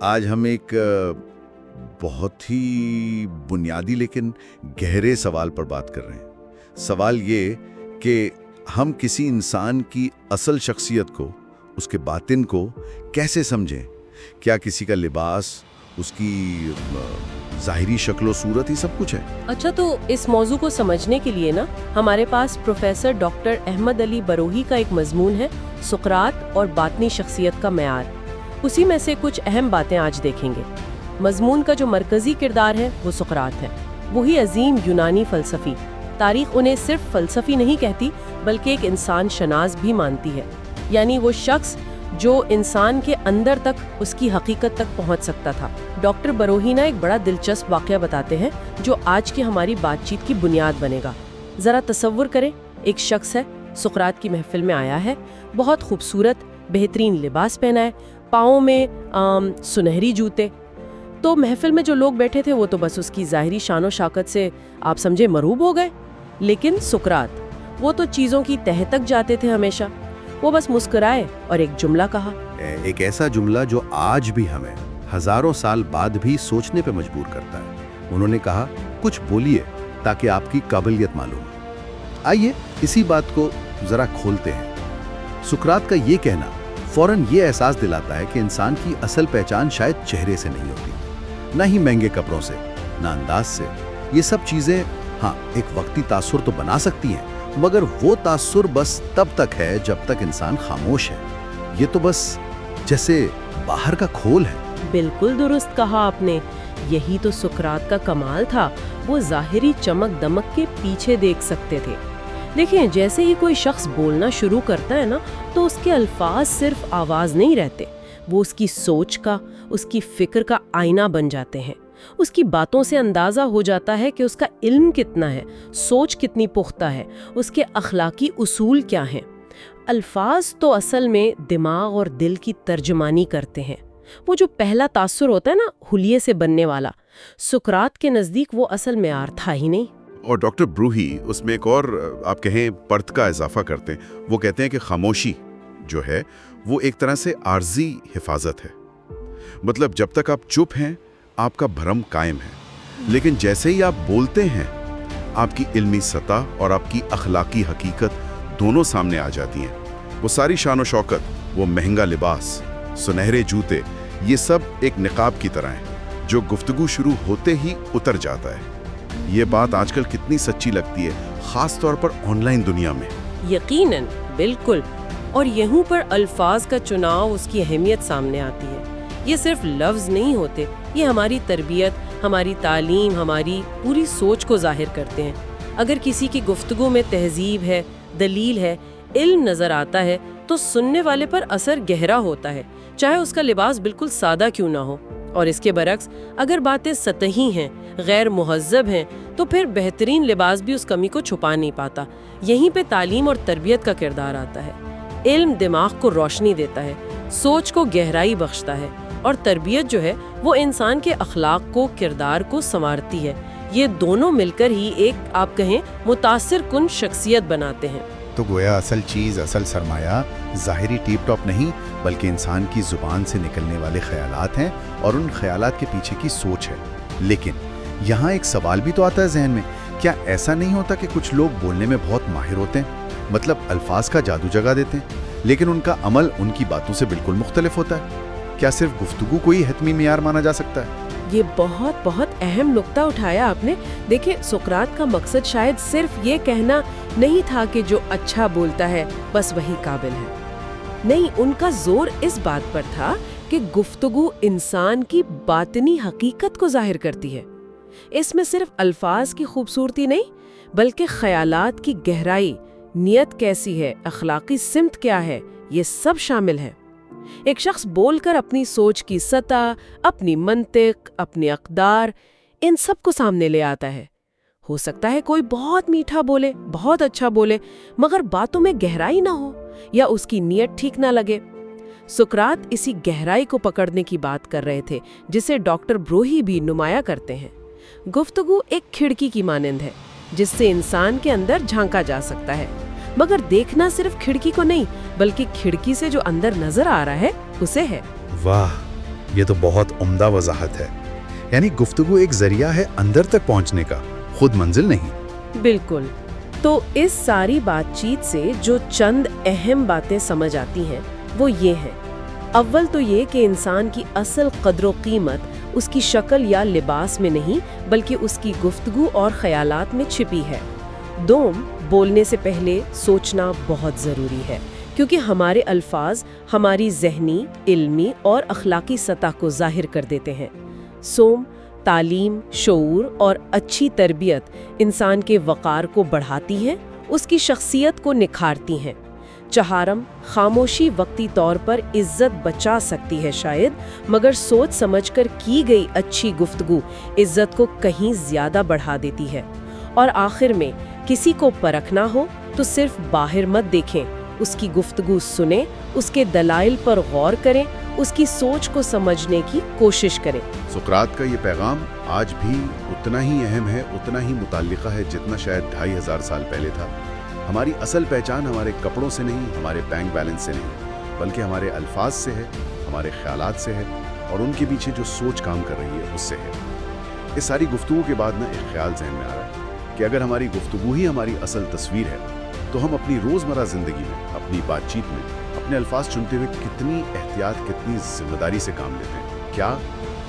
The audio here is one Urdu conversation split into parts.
آج ہم ایک بہت ہی بنیادی لیکن گہرے سوال پر بات کر رہے ہیں۔ سوال یہ کہ ہم کسی انسان کی اصل شخصیت کو، اس کے باطن کو کیسے سمجھیں؟ کیا کسی کا لباس، اس کی ظاہری شکل و صورت ہی سب کچھ ہے؟ اچھا، تو اس موضوع کو سمجھنے کے لیے نا ہمارے پاس پروفیسر ڈاکٹر احمد علی بروہی کا ایک مضمون ہے، سقراط اور باطنی شخصیت کا معیار۔ اسی میں سے کچھ اہم باتیں آج دیکھیں گے۔ مضمون کا جو مرکزی کردار ہے وہ سقراط ہے، وہی عظیم یونانی فلسفی۔ تاریخ انہیں صرف فلسفی نہیں کہتی بلکہ ایک انسان شناس بھی مانتی ہے، یعنی وہ شخص جو انسان کے اندر تک، اس کی حقیقت تک پہنچ سکتا تھا۔ ڈاکٹر بروہی نا ایک بڑا دلچسپ واقعہ بتاتے ہیں جو آج کی ہماری بات چیت کی بنیاد بنے گا۔ ذرا تصور کریں، ایک شخص ہے، سقراط کی محفل میں آیا ہے، بہت خوبصورت بہترین لباس پہنا ہے، پاؤں میں سنہری جوتے۔ تو محفل میں جو لوگ بیٹھے تھے وہ تو بس اس کی ظاہری شان و شوکت سے آپ سمجھے مرعوب ہو گئے۔ لیکن سقراط، وہ تو چیزوں کی تہہ تک جاتے تھے ہمیشہ۔ وہ بس مسکرائے اور ایک جملہ کہا، ایک ایسا جملہ جو آج بھی ہمیں ہزاروں سال بعد بھی سوچنے پہ مجبور کرتا ہے۔ انہوں نے کہا، کچھ بولیے تاکہ آپ کی قابلیت معلوم ہو۔ آئیے اسی بات کو ذرا کھولتے ہیں۔ سقراط کا یہ کہنا فوراً یہ احساس دلاتا ہے کہ انسان کی اصل پہچان شاید چہرے سے نہیں ہوتی، نہ ہی مہنگے کپڑوں سے، نہ انداز سے۔ یہ سب چیزیں ہاں ایک وقتی تاثر تو بنا سکتی ہیں، مگر وہ تاثر بس تب تک ہے جب تک انسان خاموش ہے۔ یہ تو بس جیسے باہر کا کھول ہے۔ بالکل درست کہا آپ نے، یہی تو سقراط کا کمال تھا۔ وہ ظاہری چمک دمک کے پیچھے دیکھ سکتے تھے۔ دیکھیں، جیسے ہی کوئی شخص بولنا شروع کرتا ہے نا، تو اس کے الفاظ صرف آواز نہیں رہتے، وہ اس کی سوچ کا، اس کی فکر کا آئینہ بن جاتے ہیں۔ اس کی باتوں سے اندازہ ہو جاتا ہے کہ اس کا علم کتنا ہے، سوچ کتنی پختہ ہے، اس کے اخلاقی اصول کیا ہیں۔ الفاظ تو اصل میں دماغ اور دل کی ترجمانی کرتے ہیں۔ وہ جو پہلا تاثر ہوتا ہے نا، حلیے سے بننے والا، سقراط کے نزدیک وہ اصل معیار تھا ہی نہیں۔ اور ڈاکٹر بروہی اس میں ایک اور آپ کہیں پرت کا اضافہ کرتے ہیں۔ وہ کہتے ہیں کہ خاموشی جو ہے وہ ایک طرح سے عارضی حفاظت ہے۔ مطلب جب تک آپ چپ ہیں آپ کا بھرم قائم ہے، لیکن جیسے ہی آپ بولتے ہیں آپ کی علمی سطح اور آپ کی اخلاقی حقیقت دونوں سامنے آ جاتی ہیں۔ وہ ساری شان و شوکت، وہ مہنگا لباس، سنہرے جوتے، یہ سب ایک نقاب کی طرح ہیں جو گفتگو شروع ہوتے ہی اتر جاتا ہے۔ یہ بات آج کل کتنی سچی لگتی ہے، خاص طور پر آن لائن دنیا میں۔ یقیناً، بالکل۔ اور یہوں پر الفاظ کا چناؤ، اس کی اہمیت سامنے آتی ہے۔ یہ صرف لفظ نہیں ہوتے، یہ ہماری تربیت، ہماری تعلیم، ہماری پوری سوچ کو ظاہر کرتے ہیں۔ اگر کسی کی گفتگو میں تہذیب ہے، دلیل ہے، علم نظر آتا ہے، تو سننے والے پر اثر گہرا ہوتا ہے، چاہے اس کا لباس بالکل سادہ کیوں نہ ہو۔ اور اس کے برعکس اگر باتیں سطحی ہیں، غیر مہذب ہیں، تو پھر بہترین لباس بھی اس کمی کو چھپا نہیں پاتا۔ یہیں پہ تعلیم اور تربیت کا کردار آتا ہے۔ علم دماغ کو روشنی دیتا ہے، سوچ کو گہرائی بخشتا ہے، اور تربیت جو ہے وہ انسان کے اخلاق کو، کردار کو سنوارتی ہے۔ یہ دونوں مل کر ہی ایک آپ کہیں متاثر کن شخصیت بناتے ہیں۔ تو گویا اصل چیز، اصل سرمایہ ظاہری ٹیپ ٹاپ نہیں بلکہ انسان کی زبان سے نکلنے والے خیالات ہیں، اور ان خیالات کے پیچھے کی سوچ ہے۔ لیکن یہاں ایک سوال بھی تو آتا ہے ذہن میں، کیا ایسا نہیں ہوتا کہ کچھ لوگ بولنے میں بہت ماہر ہوتے ہیں، مطلب الفاظ کا جادو جگا دیتے ہیں، لیکن ان کا عمل ان کی باتوں سے بالکل مختلف ہوتا ہے؟ کیا صرف گفتگو کو ہی حتمی معیار مانا جا سکتا ہے؟ یہ بہت اہم نقطہ اٹھایا آپ نے۔ دیکھیں، سقراط کا مقصد شاید صرف یہ کہنا نہیں تھا کہ جو اچھا بولتا ہے بس وہی قابل ہے۔ نہیں، ان کا زور اس بات پر تھا کہ گفتگو انسان کی باطنی حقیقت کو ظاہر کرتی ہے۔ اس میں صرف الفاظ کی خوبصورتی نہیں بلکہ خیالات کی گہرائی، نیت کیسی ہے، اخلاقی سمت کیا ہے، یہ سب شامل ہے۔ ایک شخص بول کر اپنی سوچ کی سطح، اپنی منطق، اپنی اقدار، ان سب کو سامنے لے آتا ہے۔ ہو سکتا ہے کوئی بہت میٹھا بولے، بہت اچھا بولے، مگر باتوں میں گہرائی نہ ہو یا اس کی نیت ٹھیک نہ لگے۔ سقراط اسی گہرائی کو پکڑنے کی بات کر رہے تھے، جسے ڈاکٹر بروہی بھی نمایاں کرتے ہیں۔ گفتگو ایک کھڑکی کی مانند ہے جس سے انسان کے اندر جھانکا جا سکتا ہے، مگر دیکھنا صرف کھڑکی کو نہیں بلکہ کھڑکی سے جو اندر نظر آ رہا ہے اسے ہے۔ واہ، یہ تو بہت عمدہ وضاحت ہے. یعنی گفتگو ایک ذریعہ ہے اندر تک پہنچنے کا، خود منزل نہیں. بالکل. تو اس ساری بات چیت سے جو چند اہم باتیں سمجھ آتی ہیں وہ یہ ہیں. اول تو یہ کہ انسان کی اصل قدر و قیمت اس کی شکل یا لباس میں نہیں بلکہ اس کی گفتگو اور خیالات میں چھپی ہے. دوم، بولنے سے پہلے سوچنا بہت ضروری ہے کیونکہ ہمارے الفاظ ہماری ذہنی، علمی اور اخلاقی سطح کو ظاہر کر دیتے ہیں. سوم، تعلیم، شعور اور اچھی تربیت انسان کے وقار کو بڑھاتی ہے، اس کی شخصیت کو نکھارتی ہیں. چہارم، خاموشی وقتی طور پر عزت بچا سکتی ہے شاید، مگر سوچ سمجھ کر کی گئی اچھی گفتگو عزت کو کہیں زیادہ بڑھا دیتی ہے. اور آخر میں، کسی کو پرکھنا ہو تو صرف باہر مت دیکھیں، اس کی گفتگو سنیں، اس کے دلائل پر غور کریں، اس کی سوچ کو سمجھنے کی کوشش کریں. سقراط کا یہ پیغام آج بھی اتنا ہی اہم ہے، اتنا ہی متعلقہ ہے جتنا شاید 2500 سال پہلے تھا. ہماری اصل پہچان ہمارے کپڑوں سے نہیں، ہمارے بینک بیلنس سے نہیں، بلکہ ہمارے الفاظ سے ہے، ہمارے خیالات سے ہے، اور ان کے پیچھے جو سوچ کام کر رہی ہے اس سے ہے. اس ساری گفتگو کے بعد ایک خیال ذہن میں آ رہا ہے کہ اگر ہماری گفتگو ہی ہماری اصل تصویر ہے تو ہم اپنی روزمرہ زندگی میں، اپنی بات چیت میں اپنے الفاظ چنتے ہوئے کتنی احتیاط، کتنی ذمہ داری سے کام لیتے ہیں. کیا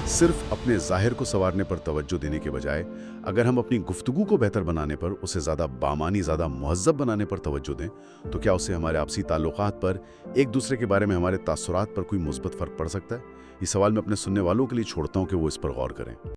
صرف اپنے ظاہر کو سنوارنے پر توجہ دینے کے بجائے اگر ہم اپنی گفتگو کو بہتر بنانے پر، اسے زیادہ بامانی، زیادہ مہذب بنانے پر توجہ دیں تو کیا اسے ہمارے آپسی تعلقات پر، ایک دوسرے کے بارے میں ہمارے تاثرات پر کوئی مثبت فرق پڑ سکتا ہے؟ یہ سوال میں اپنے سننے والوں کے لیے چھوڑتا ہوں کہ وہ اس پر غور کریں.